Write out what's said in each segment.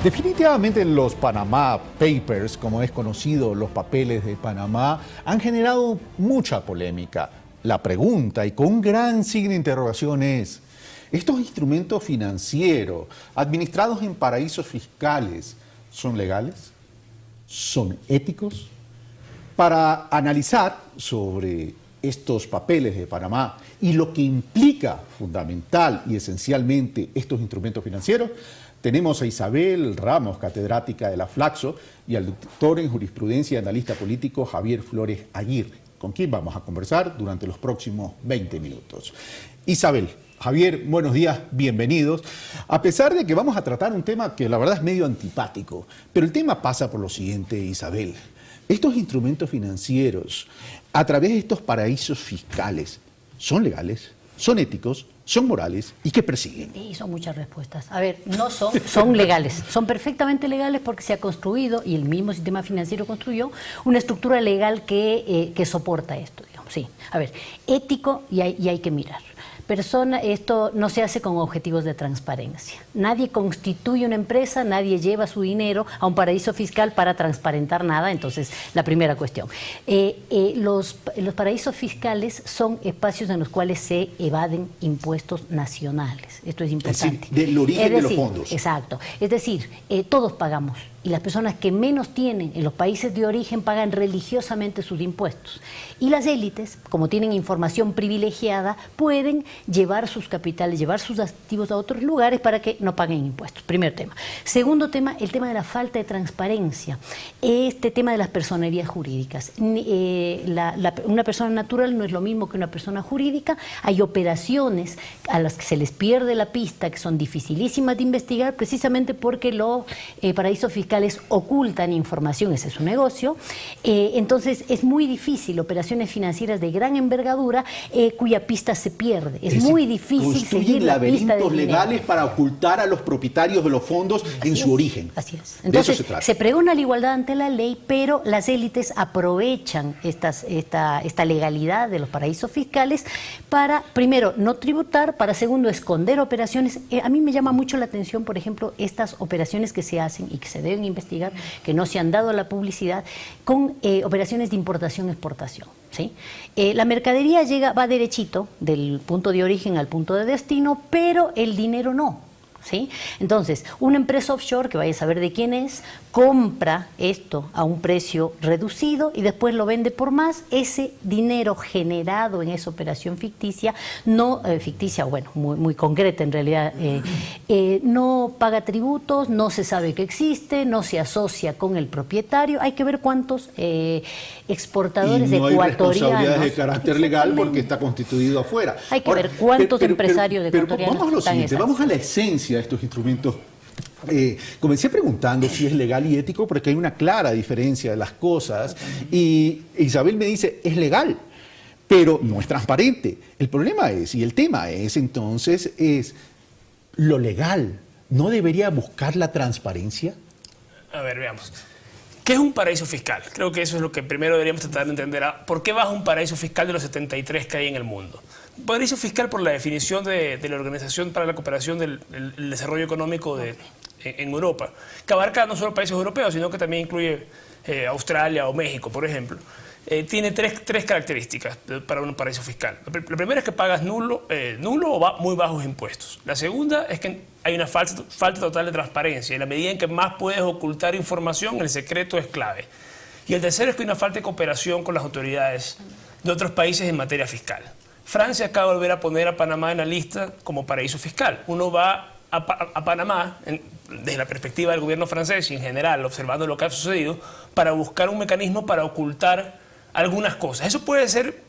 Definitivamente los Panama Papers, como es conocido, los papeles de Panamá, han generado mucha polémica. La pregunta, y con un gran signo de interrogación, es: ¿estos instrumentos financieros administrados en paraísos fiscales son legales? ¿Son éticos? Para analizar sobre estos papeles de Panamá y lo que implica fundamental y esencialmente estos instrumentos financieros, tenemos a Isabel Ramos, catedrática de la Flaxo, y al doctor en jurisprudencia y analista político Javier Flores Aguirre, con quien vamos a conversar durante los próximos 20 minutos. Isabel, Javier, buenos días, bienvenidos. A pesar de que vamos a tratar un tema que la verdad es medio antipático, pero el tema pasa por lo siguiente, Isabel. Estos instrumentos financieros, a través de estos paraísos fiscales, ¿son legales? ¿Son éticos? ¿Son morales? ¿Y qué persiguen? Y son muchas respuestas. A ver, no son legales. Son perfectamente legales porque se ha construido, y el mismo sistema financiero construyó, una estructura legal que soporta esto, digamos. Sí. A ver, ético y hay que mirar. Esto no se hace con objetivos de transparencia. Nadie constituye una empresa, nadie lleva su dinero a un paraíso fiscal para transparentar nada. Entonces, la primera cuestión. Los paraísos fiscales son espacios en los cuales se evaden impuestos nacionales. Esto es importante. Es decir, del origen de los fondos. Exacto. Es decir, todos pagamos. Y las personas que menos tienen en los países de origen pagan religiosamente sus impuestos. Y las élites, como tienen información privilegiada, pueden llevar sus capitales, llevar sus activos a otros lugares para que no paguen impuestos. Primer tema. Segundo tema, el tema de la falta de transparencia. Este tema de las personerías jurídicas. Una persona natural no es lo mismo que una persona jurídica. Hay operaciones a las que se les pierde la pista, que son dificilísimas de investigar, precisamente porque los paraísos fiscales ocultan información, ese es su negocio. Entonces es muy difícil, operaciones financieras de gran envergadura cuya pista se pierde. Es muy difícil seguir la pista del dinero. Construyen laberintos legales para ocultar a los propietarios de los fondos en su origen. Así es. Entonces se pregona la igualdad ante la ley, pero las élites aprovechan esta legalidad de los paraísos fiscales para, primero, no tributar, para, segundo, esconder operaciones. A mí me llama mucho la atención, por ejemplo, estas operaciones que se hacen y que se deben investigar, que no se han dado a la publicidad, con operaciones de importación-exportación. ¿Sí? La mercadería va derechito del punto de origen al punto de destino, pero el dinero no. ¿Sí? Entonces, una empresa offshore, que vaya a saber de quién es, compra esto a un precio reducido y después lo vende por más. Ese dinero generado en esa operación ficticia, muy concreta en realidad, no paga tributos, no se sabe que existe, no se asocia con el propietario. Hay que ver cuántos exportadores ecuatorianos. Y no hay responsabilidades de carácter legal porque está constituido afuera. Hay que ver cuántos empresarios ecuatorianos. Vamos a lo siguiente, vamos a la esencia de estos instrumentos. Comencé preguntando si es legal y ético porque hay una clara diferencia de las cosas, y Isabel me dice, es legal, pero no es transparente. El problema es, y el tema es entonces, es lo legal. ¿No debería buscar la transparencia? A ver, veamos. ¿Qué es un paraíso fiscal? Creo que eso es lo que primero deberíamos tratar de entender. ¿Por qué vas a un paraíso fiscal de los 73 que hay en el mundo? Un paraíso fiscal, por la definición de la Organización para la Cooperación del Desarrollo Económico en Europa, que abarca no solo países europeos, sino que también incluye Australia o México, por ejemplo. Tiene tres características para un paraíso fiscal. La primera es que pagas nulo o muy bajos impuestos. La segunda es que hay una falta total de transparencia. En la medida en que más puedes ocultar información, el secreto es clave. Y el tercero es que hay una falta de cooperación con las autoridades de otros países en materia fiscal. Francia acaba de volver a poner a Panamá en la lista como paraíso fiscal. Uno va a Panamá, desde la perspectiva del gobierno francés y en general, observando lo que ha sucedido, para buscar un mecanismo para ocultar algunas cosas. Eso puede ser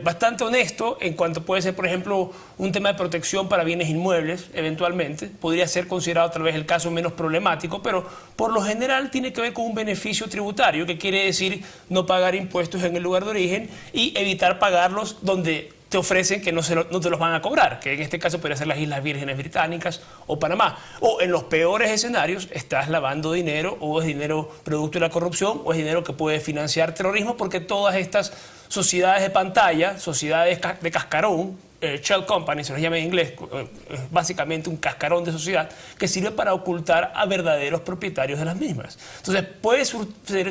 bastante honesto en cuanto puede ser, por ejemplo, un tema de protección para bienes inmuebles, eventualmente. Podría ser considerado tal vez el caso menos problemático, pero por lo general tiene que ver con un beneficio tributario, que quiere decir no pagar impuestos en el lugar de origen y evitar pagarlos donde te ofrecen que no te los van a cobrar, que en este caso podría ser las Islas Vírgenes Británicas o Panamá. O en los peores escenarios estás lavando dinero, o es dinero producto de la corrupción, o es dinero que puede financiar terrorismo, porque todas estas sociedades de pantalla, sociedades de cascarón, shell company, se los llama en inglés, básicamente un cascarón de sociedad que sirve para ocultar a verdaderos propietarios de las mismas. Entonces puede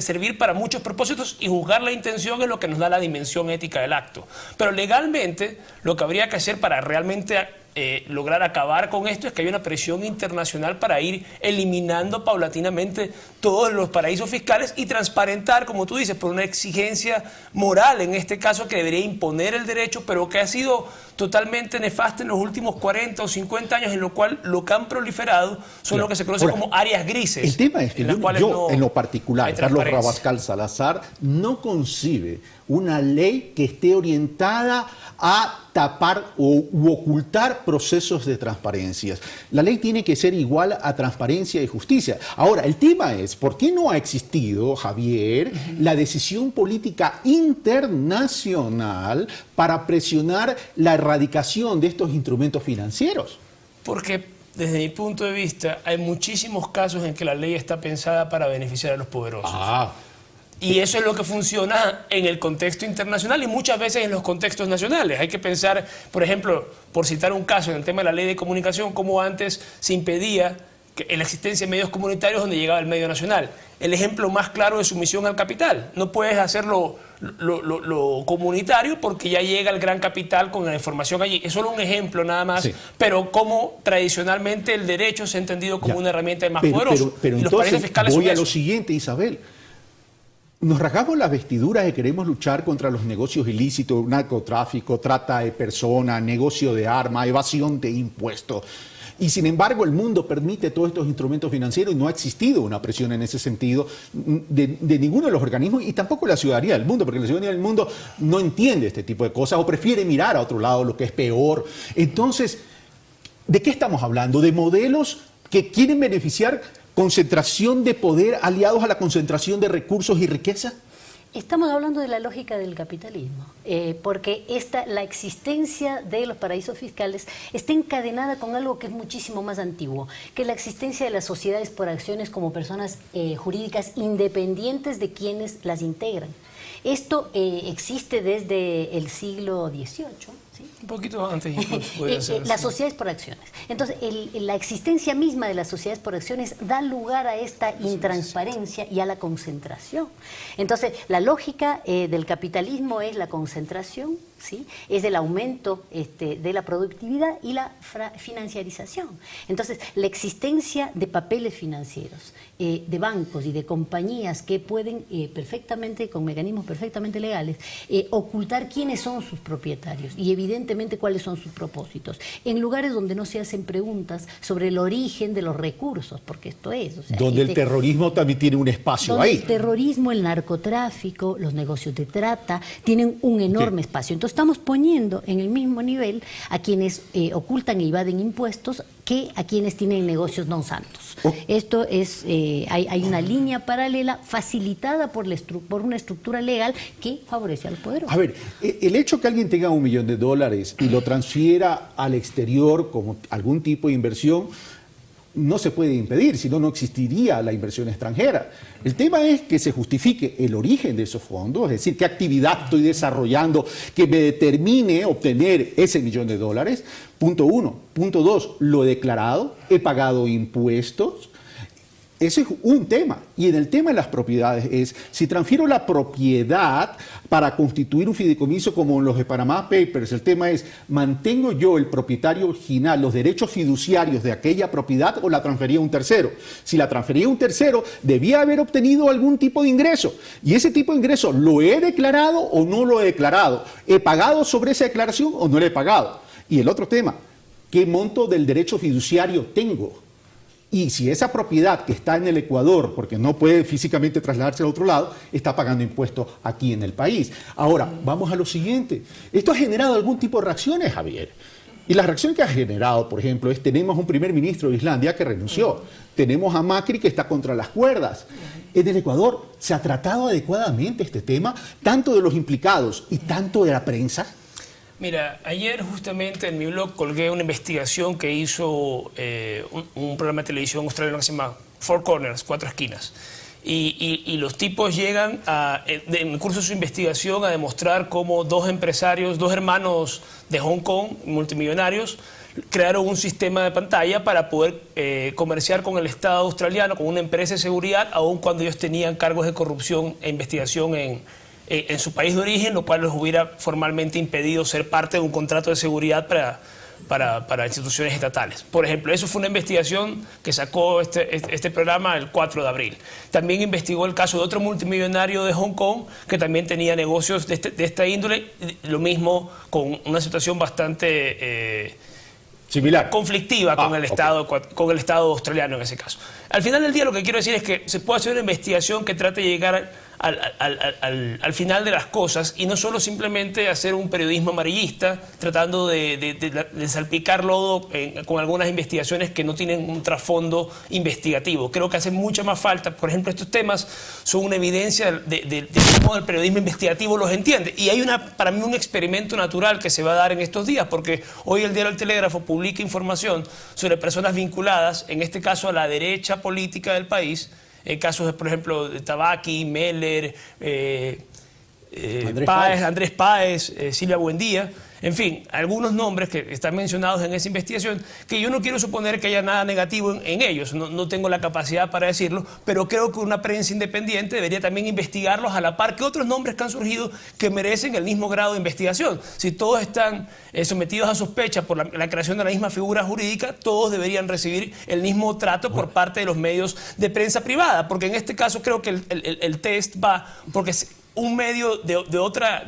servir para muchos propósitos y juzgar la intención es lo que nos da la dimensión ética del acto. Pero legalmente lo que habría que hacer para realmente lograr acabar con esto es que hay una presión internacional para ir eliminando paulatinamente todos los paraísos fiscales y transparentar, como tú dices, por una exigencia moral en este caso que debería imponer el derecho, pero que ha sido totalmente nefasta en los últimos 40 o 50 años, en lo cual lo que han proliferado son lo que se conoce como áreas grises. El tema es que en lo particular, Carlos Rabascal Salazar no concibe una ley que esté orientada a tapar u ocultar procesos de transparencia. La ley tiene que ser igual a transparencia y justicia. Ahora, el tema es, ¿por qué no ha existido, Javier, la decisión política internacional para presionar la erradicación de estos instrumentos financieros? Porque desde mi punto de vista hay muchísimos casos en que la ley está pensada para beneficiar a los poderosos. Y eso es lo que funciona en el contexto internacional y muchas veces en los contextos nacionales. Hay que pensar, por ejemplo, por citar un caso en el tema de la ley de comunicación, cómo antes se impedía la existencia de medios comunitarios donde llegaba el medio nacional. El ejemplo más claro de sumisión al capital. No puedes hacerlo lo comunitario porque ya llega el gran capital con la información allí. Es solo un ejemplo nada más, pero como tradicionalmente el derecho se ha entendido como una herramienta más poderosa. Pero entonces voy a lo siguiente, Isabel. Nos rasgamos las vestiduras y queremos luchar contra los negocios ilícitos, narcotráfico, trata de personas, negocio de armas, evasión de impuestos. Y sin embargo el mundo permite todos estos instrumentos financieros y no ha existido una presión en ese sentido de ninguno de los organismos y tampoco la ciudadanía del mundo, porque la ciudadanía del mundo no entiende este tipo de cosas o prefiere mirar a otro lado, lo que es peor. Entonces, ¿de qué estamos hablando? ¿De modelos que quieren beneficiar concentración de poder aliados a la concentración de recursos y riqueza? Estamos hablando de la lógica del capitalismo, porque la existencia de los paraísos fiscales está encadenada con algo que es muchísimo más antiguo, que es la existencia de las sociedades por acciones como personas jurídicas independientes de quienes las integran. Esto existe desde el siglo XVIII. ¿Sí? Un poquito antes incluso. Las sociedades por acciones. Entonces, la existencia misma de las sociedades por acciones da lugar a esta intransparencia y a la concentración. Entonces, la lógica del capitalismo es la concentración, ¿sí? Es el aumento de la productividad y la financiarización. Entonces, la existencia de papeles financieros, de bancos y de compañías que pueden perfectamente, con mecanismos perfectamente legales, ocultar quiénes son sus propietarios y evidentemente cuáles son sus propósitos, en lugares donde no se hacen preguntas sobre el origen de los recursos, porque esto es... O sea, donde el terrorismo también tiene un espacio ahí. El terrorismo, el narcotráfico, los negocios de trata, tienen un enorme espacio. Entonces estamos poniendo en el mismo nivel a quienes ocultan e evaden impuestos que a quienes tienen negocios non santos. Esto es, hay una línea paralela facilitada por una estructura legal que favorece a los poderosos. A ver, el hecho que alguien tenga $1 millón y lo transfiera al exterior como algún tipo de inversión no se puede impedir, si no, no existiría la inversión extranjera. El tema es que se justifique el origen de esos fondos, es decir, qué actividad estoy desarrollando que me determine obtener ese $1 millón. Punto uno. Punto dos, lo he declarado, he pagado impuestos. Ese es un tema. Y en el tema de las propiedades es, si transfiero la propiedad para constituir un fideicomiso como en los de Panama Papers, el tema es, ¿mantengo yo el propietario original, los derechos fiduciarios de aquella propiedad o la transfería a un tercero? Si la transfería a un tercero, debía haber obtenido algún tipo de ingreso. Y ese tipo de ingreso, ¿lo he declarado o no lo he declarado? ¿He pagado sobre esa declaración o no lo he pagado? Y el otro tema, ¿qué monto del derecho fiduciario tengo? Y si esa propiedad que está en el Ecuador, porque no puede físicamente trasladarse a otro lado, está pagando impuestos aquí en el país. Ahora, vamos a lo siguiente. Esto ha generado algún tipo de reacciones, Javier. Y la reacción que ha generado, por ejemplo, es tenemos un primer ministro de Islandia que renunció. Tenemos a Macri que está contra las cuerdas. En el Ecuador, ¿se ha tratado adecuadamente este tema, tanto de los implicados y tanto de la prensa? Mira, ayer justamente en mi blog colgué una investigación que hizo un programa de televisión australiano que se llama Four Corners, 4 esquinas. y los tipos llegan en el curso de su investigación a demostrar cómo dos hermanos de Hong Kong, multimillonarios, crearon un sistema de pantalla para poder comerciar con el Estado australiano, con una empresa de seguridad, aun cuando ellos tenían cargos de corrupción e investigación en su país de origen, lo cual les hubiera formalmente impedido ser parte de un contrato de seguridad para instituciones estatales. Por ejemplo, eso fue una investigación que sacó este programa el 4 de abril. También investigó el caso de otro multimillonario de Hong Kong que también tenía negocios de esta índole, lo mismo con una situación bastante similar, conflictiva con el Estado, con el Estado australiano en ese caso. Al final del día lo que quiero decir es que se puede hacer una investigación que trate de llegar al final de las cosas y no solo simplemente hacer un periodismo amarillista tratando de salpicar lodo con algunas investigaciones que no tienen un trasfondo investigativo. Creo que hace mucha más falta. Por ejemplo, estos temas son una evidencia de cómo el periodismo investigativo los entiende. Y hay para mí un experimento natural que se va a dar en estos días, porque hoy el diario El Telégrafo publica información sobre personas vinculadas, en este caso a la derecha política del país, casos, por ejemplo, de Tabaqui, Meller, Andrés Páez, Silvia Buendía, en fin, algunos nombres que están mencionados en esa investigación, que yo no quiero suponer que haya nada negativo en ellos, no tengo la capacidad para decirlo, pero creo que una prensa independiente debería también investigarlos a la par que otros nombres que han surgido que merecen el mismo grado de investigación. Si todos están sometidos a sospecha por la creación de la misma figura jurídica, todos deberían recibir el mismo trato por parte de los medios de prensa privada, porque en este caso creo que el test va porque un medio de otra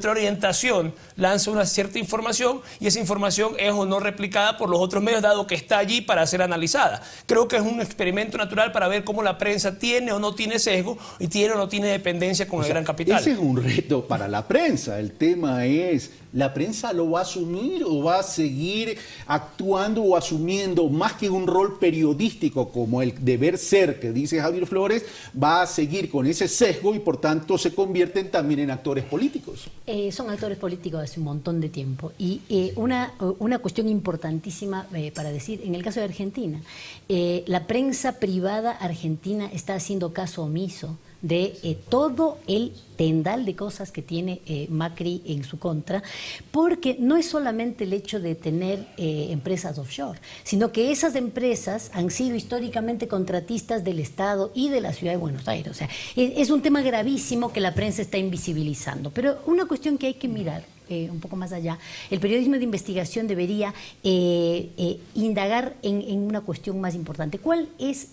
orientación lanza una cierta información y esa información es o no replicada por los otros medios, dado que está allí para ser analizada. Creo que es un experimento natural para ver cómo la prensa tiene o no tiene sesgo y tiene o no tiene dependencia con el gran capital. Ese es un reto para la prensa. El tema es, ¿la prensa lo va a asumir o va a seguir actuando o asumiendo más que un rol periodístico como el deber ser que dice Javier Flores, va a seguir con ese sesgo y por tanto se convierten también en actores políticos? Son actores políticos hace un montón de tiempo. Y una cuestión importantísima para decir, en el caso de Argentina, la prensa privada argentina está haciendo caso omiso de todo el tendal de cosas que tiene Macri en su contra, porque no es solamente el hecho de tener empresas offshore, sino que esas empresas han sido históricamente contratistas del Estado y de la Ciudad de Buenos Aires. O sea, es un tema gravísimo que la prensa está invisibilizando. Pero una cuestión que hay que mirar un poco más allá, el periodismo de investigación debería indagar en una cuestión más importante.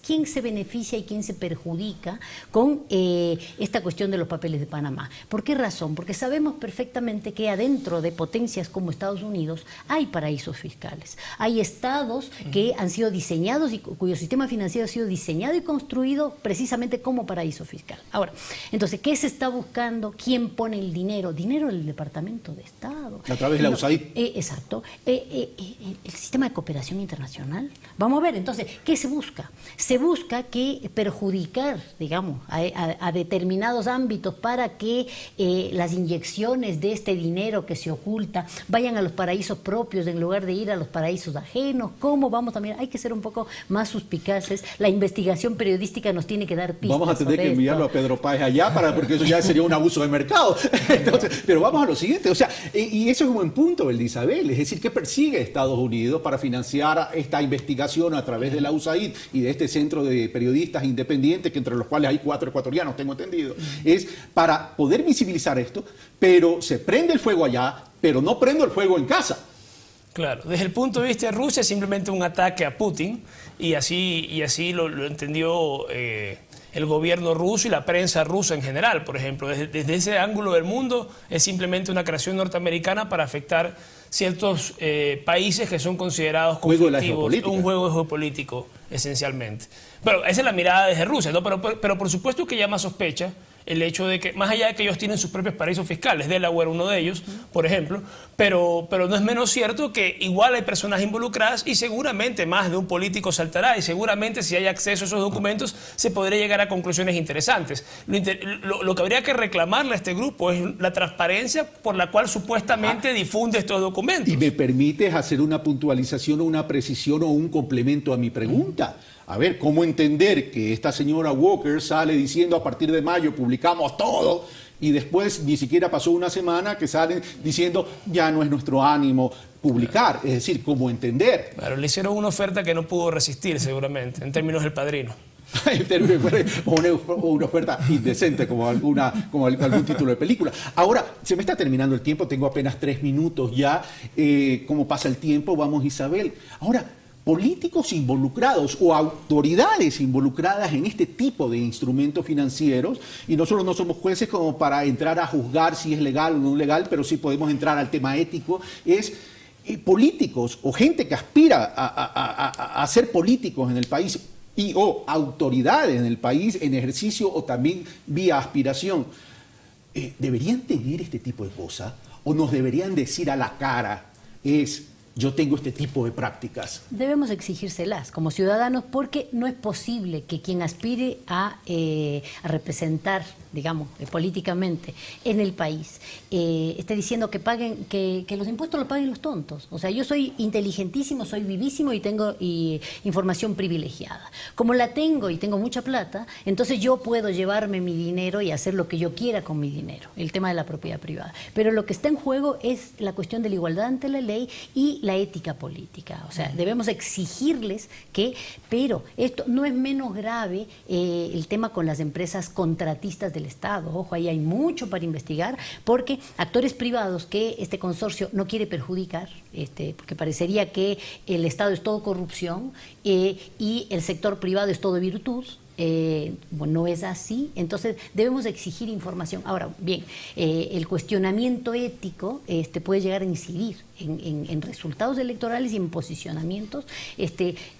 ¿Quién se beneficia y quién se perjudica con esta cuestión de los papeles de Panamá? ¿Por qué razón? Porque sabemos perfectamente que adentro de potencias como Estados Unidos hay paraísos fiscales. Hay estados que han sido diseñados y cuyo sistema financiero ha sido diseñado y construido precisamente como paraíso fiscal. Ahora, entonces, ¿qué se está buscando? ¿Quién pone el dinero? Dinero del Departamento de Estado. A través de la USAID. Exacto. El sistema de cooperación internacional. Vamos a ver, entonces, ¿qué se busca? Se busca que perjudicar, digamos, a determinados ámbitos para que las inyecciones de este dinero que se oculta vayan a los paraísos propios en lugar de ir a los paraísos ajenos. ¿Cómo vamos a mirar? Hay que ser un poco más suspicaces. La investigación periodística nos tiene que dar pistas. Vamos a tener que enviarlo a Pedro Páez allá porque eso ya sería un abuso de mercado. Entonces, pero vamos a lo siguiente, o sea, y eso es un buen punto, el de Isabel, es decir, ¿qué persigue Estados Unidos para financiar esta investigación a través de la USAID y de este centro de periodistas independientes, que entre los cuales hay 4 ecuatorianos, tengo entendido? Es para poder visibilizar esto, pero se prende el fuego allá, pero no prendo el fuego en casa. Claro, desde el punto de vista de Rusia es simplemente un ataque a Putin y así lo entendió el gobierno ruso y la prensa rusa en general, por ejemplo. Desde ese ángulo del mundo es simplemente una creación norteamericana para afectar ciertos países que son considerados conflictivos, un juego geopolítico esencialmente. Pero esa es la mirada desde Rusia, ¿no? Pero por supuesto que llama sospecha el hecho de que, más allá de que ellos tienen sus propios paraísos fiscales, Delaware uno de ellos, por ejemplo, pero no es menos cierto que igual hay personas involucradas y seguramente más de un político saltará y seguramente si hay acceso a esos documentos se podría llegar a conclusiones interesantes. Lo que habría que reclamarle a este grupo es la transparencia por la cual supuestamente difunde estos documentos. ¿Y me permites hacer una puntualización o una precisión o un complemento a mi pregunta? A ver, ¿cómo entender que esta señora Walker sale diciendo a partir de mayo publicamos todo? Y después ni siquiera pasó una semana que salen diciendo ya no es nuestro ánimo publicar. Es decir, ¿cómo entender? Claro, le hicieron una oferta que no pudo resistir seguramente, en términos del Padrino. o una oferta indecente como algún título de película. Ahora, se me está terminando el tiempo, tengo apenas 3 minutos ya. ¿Cómo pasa el tiempo? Vamos, Isabel. Ahora, políticos involucrados o autoridades involucradas en este tipo de instrumentos financieros, y nosotros no somos jueces como para entrar a juzgar si es legal o no legal, pero sí podemos entrar al tema ético, es políticos o gente que aspira a ser políticos en el país y o autoridades en el país en ejercicio o también vía aspiración, ¿deberían tener este tipo de cosas o nos deberían decir a la cara yo tengo este tipo de prácticas? Debemos exigírselas como ciudadanos porque no es posible que quien aspire a representar, digamos, políticamente en el país, esté diciendo que paguen, que los impuestos los paguen los tontos. O sea, yo soy inteligentísimo, soy vivísimo y tengo información privilegiada. Como la tengo y tengo mucha plata, entonces yo puedo llevarme mi dinero y hacer lo que yo quiera con mi dinero, el tema de la propiedad privada. Pero lo que está en juego es la cuestión de la igualdad ante la ley y la ética política. O sea, debemos exigirles pero esto no es menos grave el tema con las empresas contratistas del Estado. Ojo, ahí hay mucho para investigar, porque actores privados que este consorcio no quiere perjudicar, porque parecería que el Estado es todo corrupción y el sector privado es todo virtud. Bueno, no es así, entonces debemos exigir información. Ahora, bien, el cuestionamiento ético puede llegar a incidir en resultados electorales y en posicionamientos,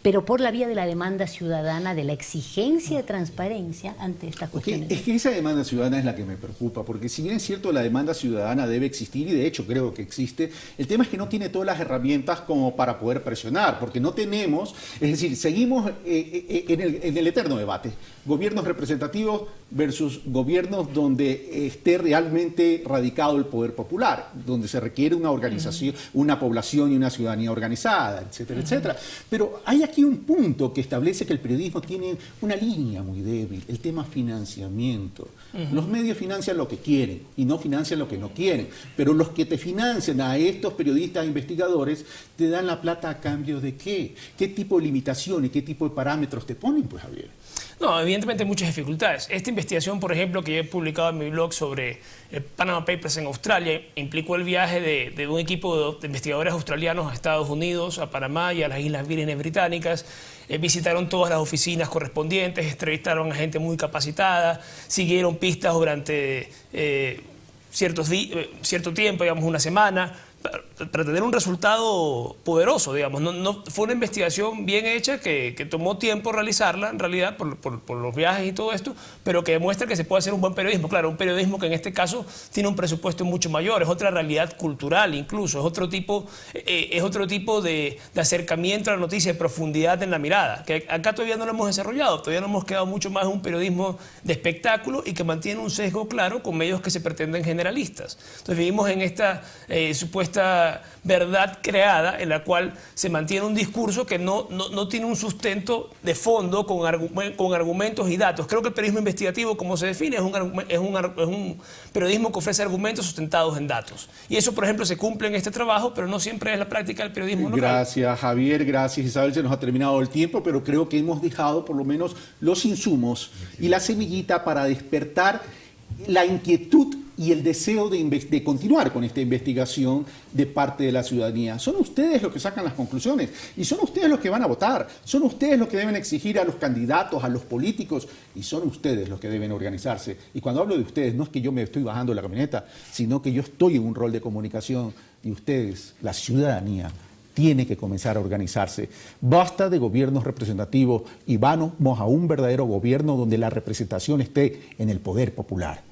pero por la vía de la demanda ciudadana, de la exigencia de transparencia ante estas cuestiones. Es que esa demanda ciudadana es la que me preocupa, porque si bien es cierto la demanda ciudadana debe existir, y de hecho creo que existe, el tema es que no tiene todas las herramientas como para poder presionar, porque no tenemos, es decir, seguimos en el eterno debate, gobiernos representativos versus gobiernos donde esté realmente radicado el poder popular, donde se requiere una organización, una población y una ciudadanía organizada, etcétera, etcétera. Pero hay aquí un punto que establece que el periodismo tiene una línea muy débil, el tema financiamiento. Los medios financian lo que quieren y no financian lo que no quieren, pero los que te financian a estos periodistas e investigadores te dan la plata a cambio de ¿qué? ¿Qué tipo de limitaciones, qué tipo de parámetros te ponen, pues, Javier? No, evidentemente hay muchas dificultades. Esta investigación, por ejemplo, que yo he publicado en mi blog sobre el Panama Papers en Australia, implicó el viaje de un equipo de investigadores australianos a Estados Unidos, a Panamá y a las Islas Vírgenes Británicas. Visitaron todas las oficinas correspondientes, entrevistaron a gente muy capacitada, siguieron pistas durante cierto tiempo, digamos una semana, para tener un resultado poderoso, digamos. No, fue una investigación bien hecha que tomó tiempo realizarla, en realidad, por los viajes y todo esto, pero que demuestra que se puede hacer un buen periodismo. Claro, un periodismo que en este caso tiene un presupuesto mucho mayor, es otra realidad cultural incluso, es otro tipo de acercamiento a la noticia, de profundidad en la mirada, que acá todavía no lo hemos desarrollado, todavía no hemos quedado mucho más en un periodismo de espectáculo y que mantiene un sesgo claro con medios que se pretenden generalistas. Entonces vivimos en esta supuesta verdad creada en la cual se mantiene un discurso que no tiene un sustento de fondo con argumentos y datos. Creo que el periodismo investigativo, como se define, es un periodismo que ofrece argumentos sustentados en datos. Y eso, por ejemplo, se cumple en este trabajo, pero no siempre es la práctica del periodismo local. Gracias, Javier. Gracias, Isabel. Se nos ha terminado el tiempo, pero creo que hemos dejado por lo menos los insumos y la semillita para despertar la inquietud y el deseo de continuar con esta investigación de parte de la ciudadanía. Son ustedes los que sacan las conclusiones y son ustedes los que van a votar, son ustedes los que deben exigir a los candidatos, a los políticos, y son ustedes los que deben organizarse. Y cuando hablo de ustedes, no es que yo me estoy bajando de la camioneta, sino que yo estoy en un rol de comunicación y ustedes, la ciudadanía, tiene que comenzar a organizarse. Basta de gobiernos representativos y vamos a un verdadero gobierno donde la representación esté en el poder popular.